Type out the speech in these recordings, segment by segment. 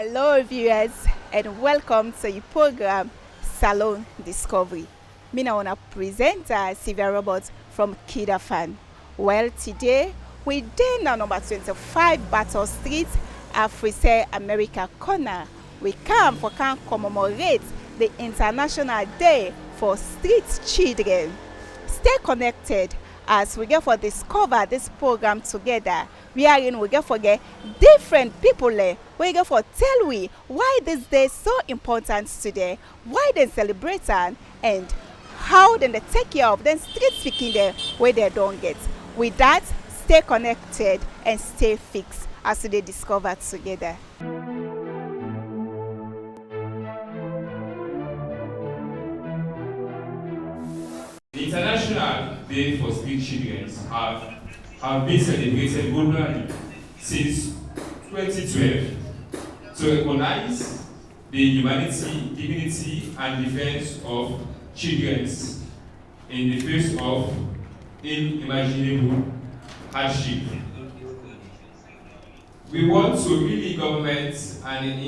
Hello viewers and welcome to the program Salone Discovery. Me now wanna present Sylvia Roberts from KID-AFAN. Well, today we dey na number 25 Battle Street, Africa America corner. We come commemorate the International Day for Street Children. Stay connected as we get for discover this program together. We get for get different people we get for tell we why this day is so important today, why they celebrate and how then they take care of them street speaking there where they don't get. With that, stay connected and stay fixed as they discover together. The International Day for Street Children have been celebrated globally since 2012 to recognize the humanity, dignity, and defense of children in the face of unimaginable hardship. We want to really government and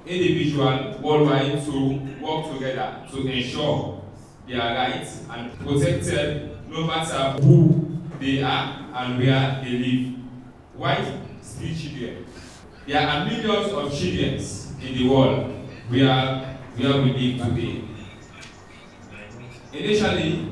individual worldwide to work together to ensure their rights and protected no matter who they are and where they live. Why street children? There are millions of children in the world where we live today. Initially,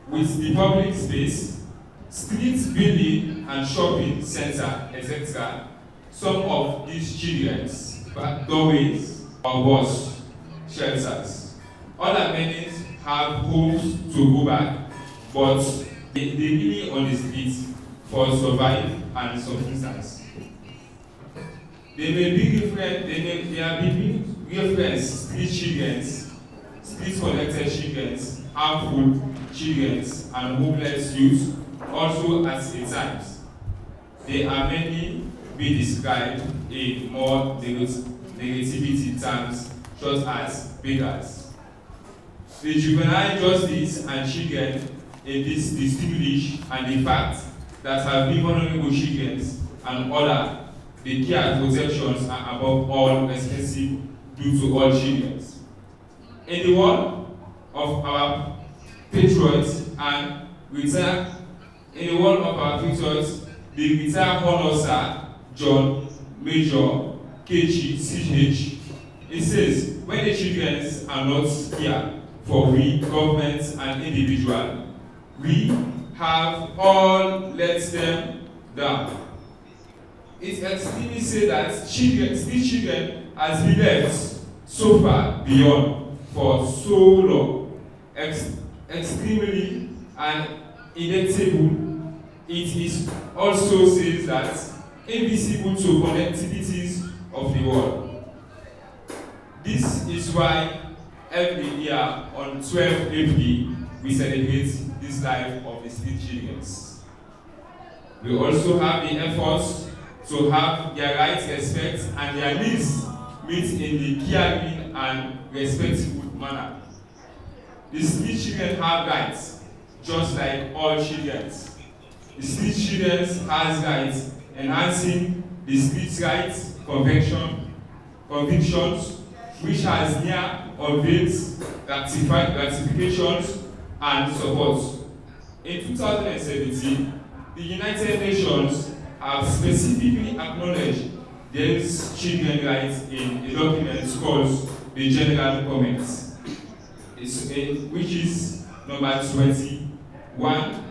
with the public space, street building and shopping center, etc., some of these children's doorways or bus shelters. Other many have homes to go back, but they really on the streets for survive and subsistence. They may be different, they are between different street children, street connected children, harmful children, and homeless youth also at the times. They are many be described in more negativity terms, such as beggars. The juvenile justice and children in this distinguish and the fact that have been vulnerable children and other the care and protections are above all expensive due to all children. In the world of our patriots and retired, the retired Honor Sir John Major KG CH, it says when the children are not here for we, government and individual, we have all let them down. It extremely say that these children has been left so far beyond for so long, extremely and inevitable. It is also says that invisible to connectivities of the world. This is why every year on 12 April we celebrate this life of the street children. We also have the efforts to have their rights respect and their needs met in the caring and respectful manner. The street children have rights just like all children. The street children has rights enhancing the street rights convictions which has near unveiled ratifications and support. In 2017, the United Nations have specifically acknowledged these children's rights in a document called the General Comments, which is number 21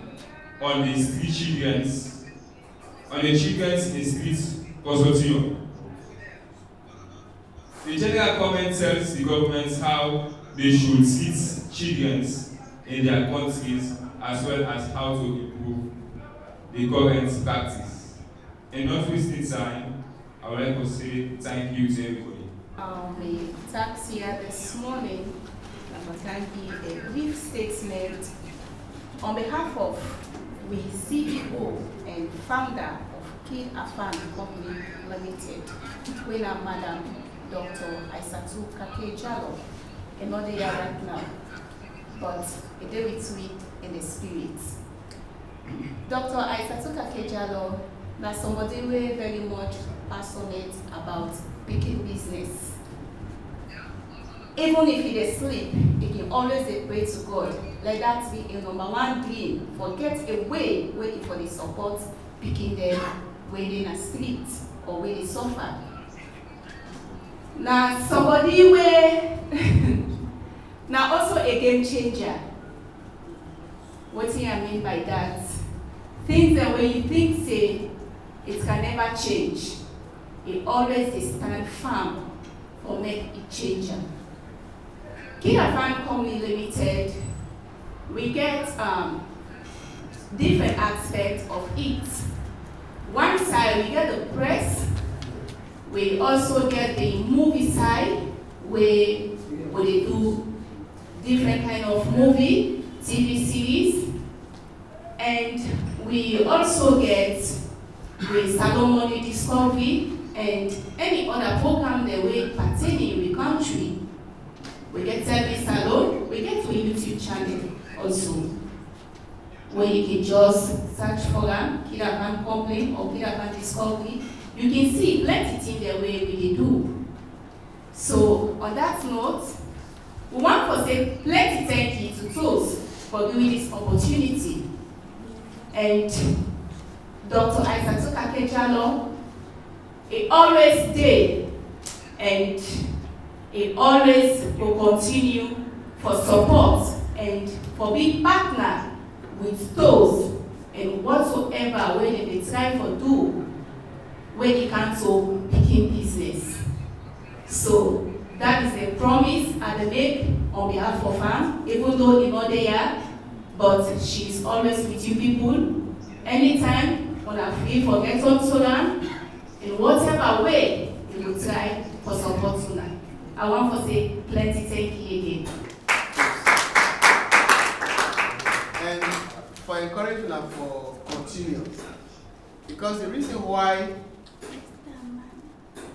on the children's in street consortium. The General Comment tells the governments how they should treat children in their countries as well as how to improve the current practice. And not wasting time, I would like to say thank you to everybody. The tax here this morning, I can give a brief statement on behalf of the CEO and founder of KID-AFAN Company Limited, we are Madam Dr. Aissatou Kakejalo, and not here right now, but a day with me in the spirit. Dr. Aissatou Kakejalo, that's somebody we very much passionate about picking business. Even if he is asleep, he can always pray to God. Let that be a number one dream. Forget a way waiting for the support, picking them when they in a street or when they suffer. Now somebody where now also a game changer. What do I mean by that? Things that when you think say it can never change, it always is stand firm for make it change. KID-AFAN Company Limited, we get different aspects of it. One side we get the press, we also get the movie side where they do different kind of movie, TV series, and we also get the Salone Morning Discovery and any other program that we pertaining in the country. We get Tell Mi Salone, we get a YouTube channel also, where you can just search for them, KID-AFAN Company or AFANDiscoveries. You can see plenty things the way we do. So on that note, we want to say plenty thank you to those for giving this opportunity. And Dr. Isaac Akejalo, he always did, and he always will continue for support and for being partner with those and whatsoever when they try for do when they can to picking business. So that is a promise I make on behalf of her, even though you're not there, but she's always with you people. Anytime when I feel for get on to them, in whatever way you will try for support to them. I want to say plenty thank you again. And for encouraging and for continuing. Because the reason why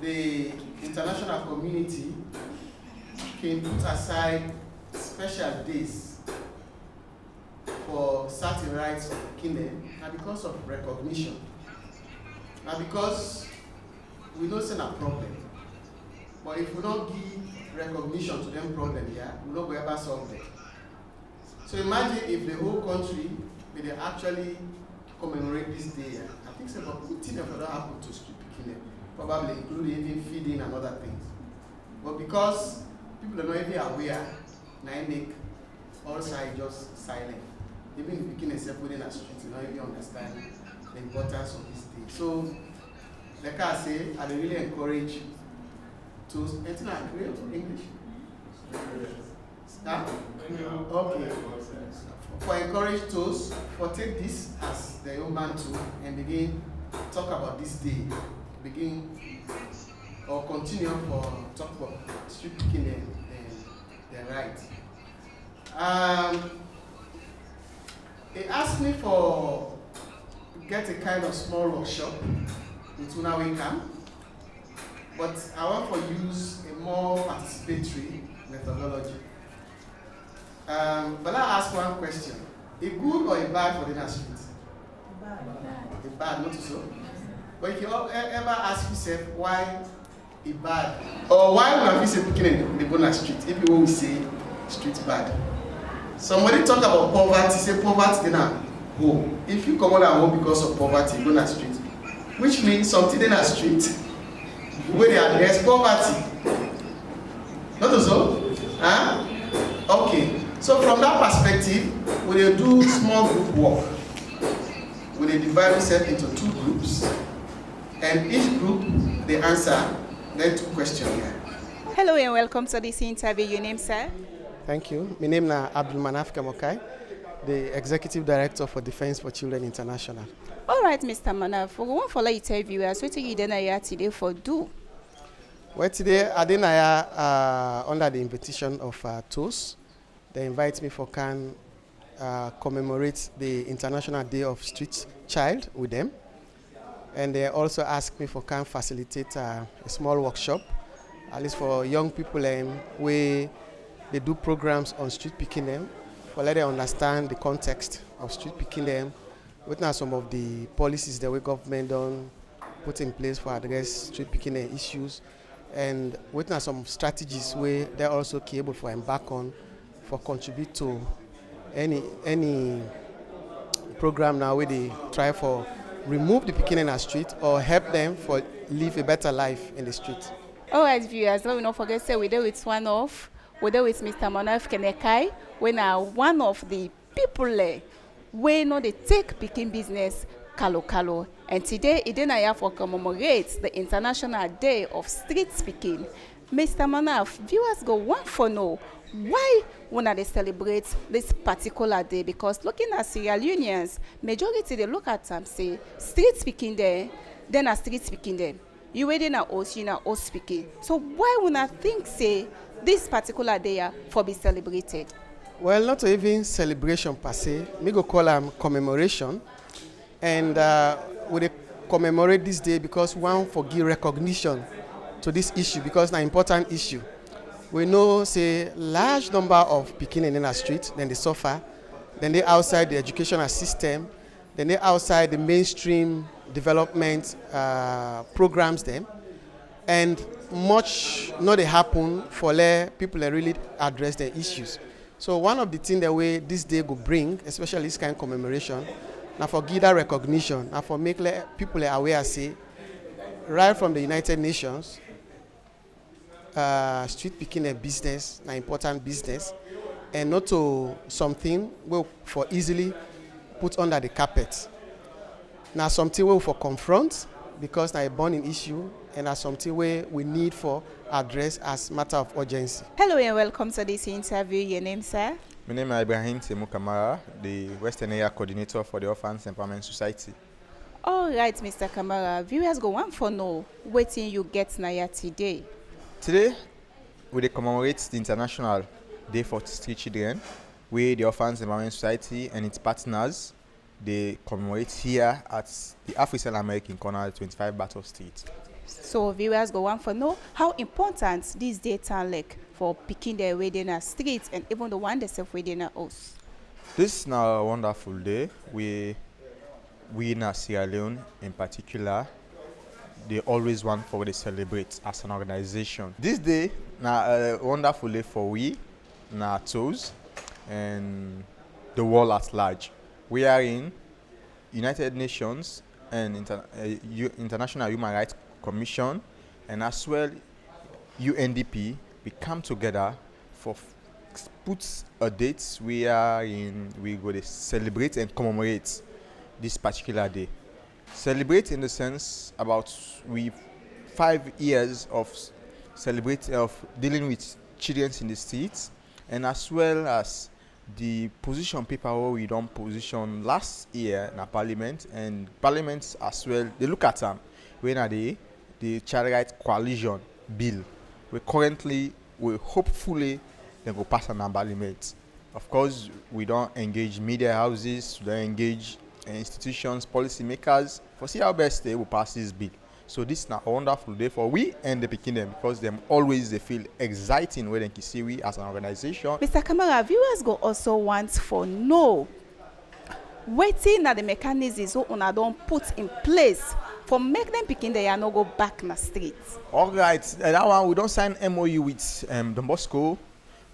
the international community can put aside special days for certain rights of the kingdom and because of recognition. And because we know it's not a problem. But if we don't give recognition to them problem here, we will not ever solve it. So imagine if the whole country will actually commemorate this day. I think it's about good things that don't happen to street picking, probably including even feeding and other things. But because people are not even aware, now I make all sides just silent. Even if picking itself within a street, you don't even understand the importance of this day. So, like I say, I really encourage to English. Huh? Okay. For encourage those, for take this as their own mantle and begin talk about this day. Begin or continue for talk about street picking their right. He asked me for get a kind of small workshop with Una Wickham, but I want to use a more participatory methodology. But I ask one question: a good or a bad for the street? A bad, not so. But if you ever ask yourself why a bad, or why would I say picking in the bonus street? If you will say street bad. Somebody talk about poverty, say poverty in a home. If you come out at home because of poverty, you go na street. Which means something in a street where they address poverty. Not so? Huh? Okay. So from that perspective, we will do small group work. We will divide ourselves into 2 groups. And each group, they answer then 2 questions here. Hello and welcome to this interview. Your name, sir? Thank you. My name is Abdul Manaf Kamokai, the Executive Director for Defense for Children International. All right, Mr. Manaf, we want to let you viewers what you done here today for do. Well, today I did under the invitation of TOS. They invite me for can commemorate the International Day of Street Child with them, and they also asked me for can facilitate a small workshop, at least for young people where they do programs on street picking them, for let them understand the context of street picking them, what are some of the policies that the government don't put in place for address street picking issues, and what are some strategies where they're also able for embark on for contribute to any program now where they try for remove the picking in the street or help them for live a better life in the street. All right, viewers, let me not forget, say we're there with we're there with Mr. Manaf Kenekai, when one of the people we know they take picking business kalo kalo. And today, it didn't have for commemorate the International Day of Street Speaking. Mr. Manaf, viewers go want for know why when they celebrate this particular day, because looking at Sierra Leoneans, majority they look at them say street speaking there, then a street speaking there. You waiting at us, you know, us speaking. So why would I think say this particular day for be celebrated? Well, not even celebration per se. Me go call them commemoration, and we commemorate this day because one for give recognition to this issue because it's an important issue. We know say large number of Pekin in the street, then they suffer, then they outside the educational system, then they outside the mainstream development programs them, and much not they happen for let people that really address their issues. So one of the things that way this day go bring, especially this kind of commemoration, now for give that recognition, now for make people aware say right from the United Nations. Street picking a business, an important business, and not to something well for easily put under the carpet. Now something we for confront because now a burning issue, and that's something we need for address as matter of urgency. Hello and welcome to this interview. Your name, sir? My name is Ibrahim Temu Kamara, the Western Area Coordinator for the Orphans Empowerment Society. All right, Mr. Kamara. Viewers go want for know waiting you get Naya today. Today, we commemorate the International Day for Street Children, where the Orphans Empowerment Society and its partners they commemorate here at the African American corner 25 Battle Street. So viewers go want for know how important this day turn like for picking their way in a street and even the one themselves within a house. This is now a wonderful day. We in Sierra Leone in particular, they always want for to celebrate as an organization. This day now a wonderful day for we, na toes, and the world at large. We are in United Nations and International Human Rights Commission, and as well UNDP. We come together for put a date we go to celebrate and commemorate this particular day. Celebrate in the sense about 5 years of dealing with children in the streets, and as well as the position paper where we don't position last year in Parliament, and Parliament as well they look at them when are the Child Rights Coalition bill. We hopefully they will pass an Parliament. Of course, we don't engage media houses, we don't engage institutions, policymakers. For see how best they will pass this bill. So this is a wonderful day for we and the Pekin them because them always they feel exciting when they can see we as an organization. Mr. Kamara, viewers go also want for know waiting that the mechanisms so una don't put in place for make them Pekin they no go back in the streets. All right, that one we don't sign MOU with Don Bosco,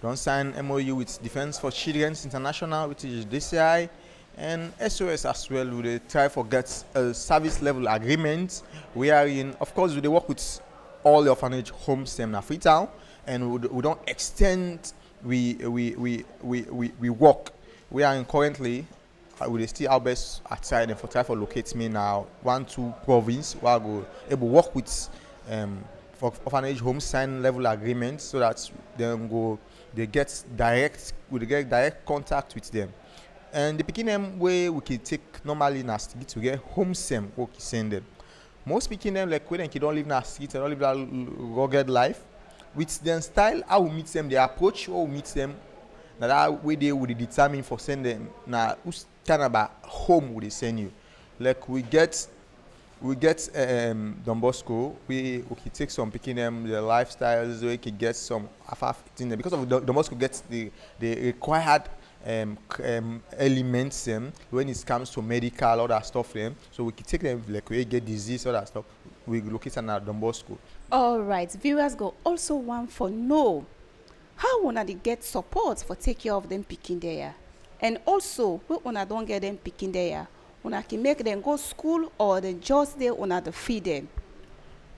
don't sign MOU with Defense for Children International, which is DCI. And SOS as well, we try for get a service level agreement. We are in, of course, we work with all the orphanage homes in Freetown, and we don't extend. We work. We are in currently. We still our best outside and for try for locate me now 1-2 province where I go able work with for orphanage home sign level agreement so that they get direct contact with them. And the Pekin way we can take normally in our street to get home same we send them. Most Pekin like when they don't live in our street and don't live that rugged life, with their style, how we meet them, the approach, how we meet them, that way they would determine for send them now who's kind of about home would they send you. Like we get Don Bosco, we can take some Pekin their lifestyles, we can get some AFAF thing because of Don Bosco gets the required elements when it comes to medical, all that stuff. So we can take them like we get disease, all that stuff. We locate at Don Bosco. All right, viewers go also want for know how una dey get support for take care of them pikin there, and also when una don't get them pikin there, una can make them go school or then just there una to feed them.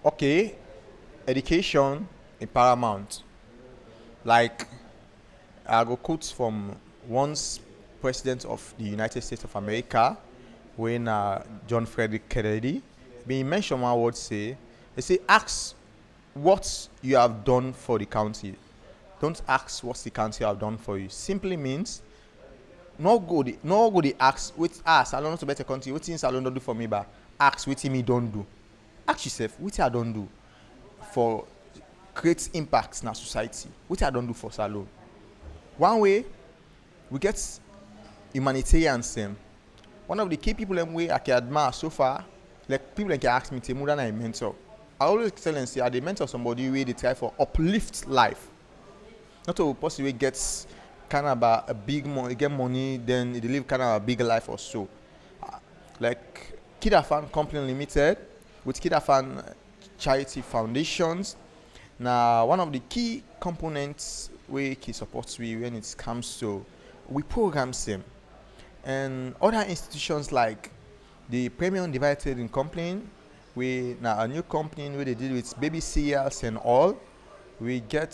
Okay, education is paramount. Like I go quotes from once president of the United States of America, when John Frederick Kennedy, he mentioned one word say, they say ask what you have done for the county. Don't ask what the county have done for you. Simply means no go the ask with us. Salone to better country. What things Salone don't do for me, but ask what me don't do. Ask yourself what I don't do for create impacts in our society. What I don't do for Salone. One way we get humanitarians. One of the key people I can admire so far, like people that can ask me to more than I mentor. I always tell them say I dey mentor somebody where they try for uplift life. Not a person who gets kind of a big money, get money, then they live kind of a big life or so. Like KID-AFAN Company Limited with KID-AFAN charity foundations. Now one of the key components we key supports we when it comes to we programs them, and other institutions like the Premium Divided Trading Company. We now a new company where they deal with baby cereals and all. We get,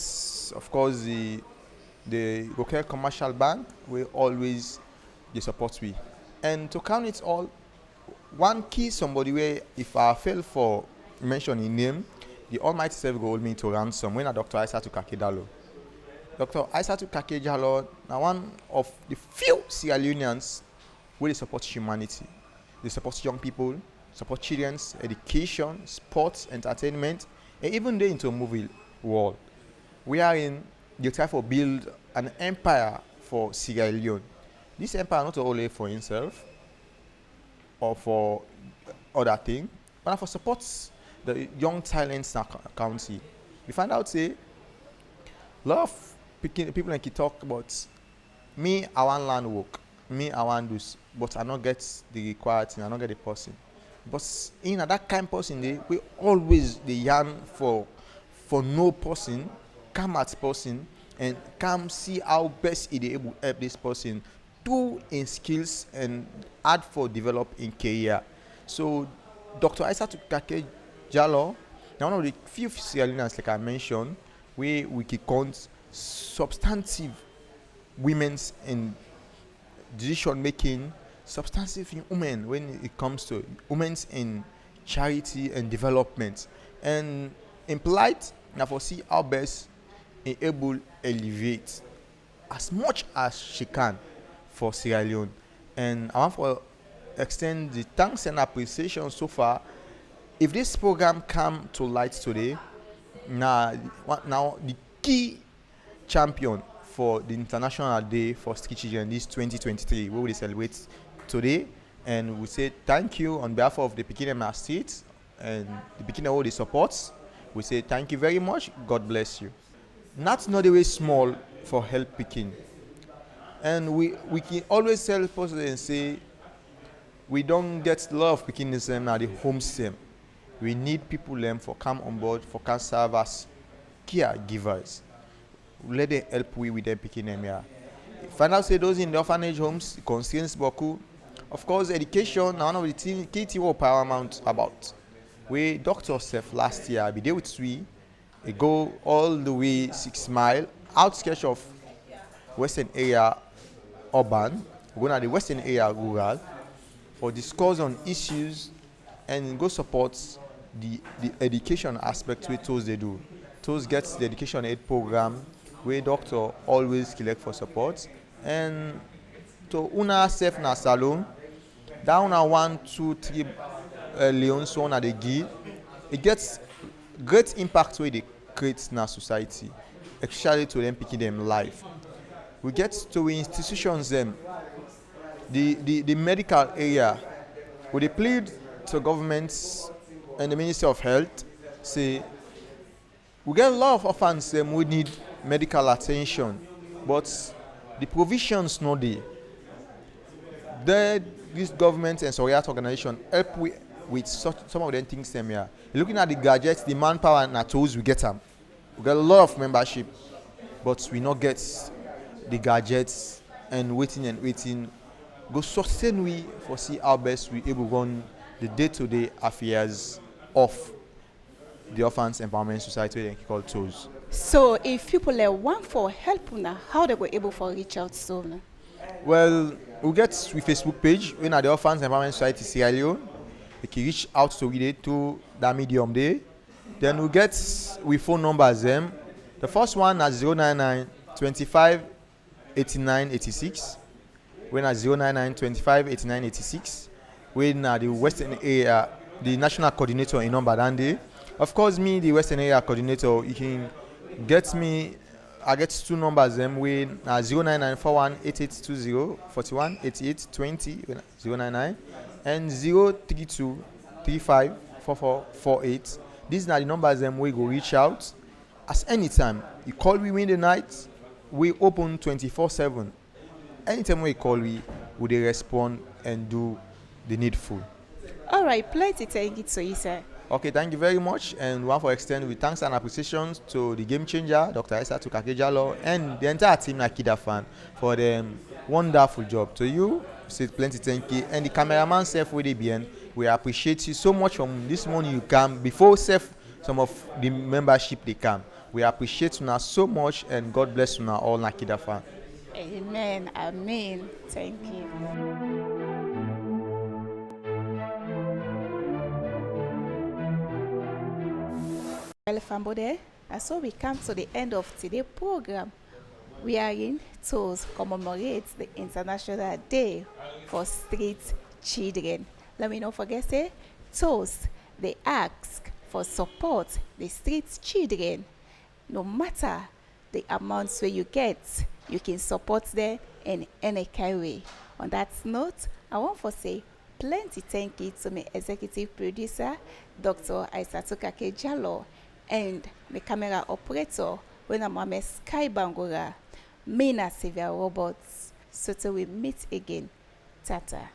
of course, the local commercial bank. We always they support we, and to count it all, one key somebody where if I fail for mentioning name, the Almighty self go hold me to ransom. When a Dr. Aissatou Kakejalo. Dr. Aissatou Kakejalo now one of the few Sierra Leoneans where they support humanity. They support young people, support children's education, sports, entertainment, and even they into a movie world. We are in the try for build an empire for Sierra Leone. This empire not only for himself or for other thing, but for supports the young talents in our county. We find out say a lot of people like you talk about me, I want land work, me, I want this, but I not get the required thing, I not get the person. But in that kind of person, we always the yearn for no person, come at person and come see how best it able to help this person do in skills and add for develop in career. So Dr. Aissatou Kakejalo, now one of the few Sierra Leoneans like I mentioned, we can count substantive women's in decision making, substantive in women when it comes to women's in charity and development, and implied now for see how best in able elevate as much as she can for Sierra Leone. And I want to extend the thanks and appreciation so far. If this program come to light today, now the key champion for the International Day for Street Children this 2023, we will celebrate today, and we say thank you on behalf of the Pekin State and the Pekin all the supports. We say thank you very much. God bless you. Not the way small for help Pekin, and we can always tell person and say we don't get a lot of Pekinism at the home system. We need people for come on board for can serve as caregivers. Let them help we with them Pekin here. Find out say those in the orphanage homes constraints beaucoup. Of course, education now one of the key things we paramount about. We doctor self last year be there with we. They go all the way 6 miles outskirts of western area urban, go to the western area rural for discuss on issues and go support the education aspect where those they do. Those gets the education aid program where doctor always collect for support, and to una self na salon down na 1, 2, 3 Leon so na they give it gets great impact where they create in our society, especially to them picking them life. We get to institutions them the medical area where they plead to governments and the Ministry of Health say we get a lot of orphans who need medical attention, but the provisions no dey. This government and Soriat organization help with some of them things them here. Looking at the gadgets, the manpower and the tools, we get them. We get a lot of membership, but we not get the gadgets and waiting. Go sustain we for see how best we able run the day-to-day affairs of the Orphans Empowerment Society they call TOS. So if people want for help now, how they were able to reach out to them? Well, we get with Facebook page, we are the Orphans Empowerment Society Sierra Leone. You can reach out to we to that medium there. Then we get with phone numbers them. The first one is 099 25 89 86. When at 099 25 89 86. When the Western area, the national coordinator in number Dande. Of course, me, the Western area coordinator, you can get me. I get two numbers them when 09941 8820 41 88 20 099 and 032 35 4448. These are the numbers them we go reach out. As anytime you call me in the night, we open 24/7. Anytime we call we they respond and do the needful. All right, plenty thank you to you, sir. Okay, thank you very much. And one for extend with thanks and appreciation to the game changer, Dr. Esther Tukakejalo, and the entire team at KID-AFAN for the wonderful job. To you, say plenty thank you. And the cameraman, Seth Wedebien, we appreciate you so much from this morning you come. Before Seth, some of the membership they come. We appreciate you now so much, and God bless you now all na KID-AFAN. Amen. Amen. Thank you. Well, family, so we come to the end of today's program. We are in TOS commemorate the International Day for Street Children. Let me not forget, say, TOS, they ask for support the street children. No matter the amounts where you get, you can support them in any kind of way. On that note, I want to say plenty thank you to my executive producer, Dr. Aissatou Kakejalo, and my camera operator, when I'm a Sky Bangora, Mina Sylvia Robots. So till we meet again, Tata.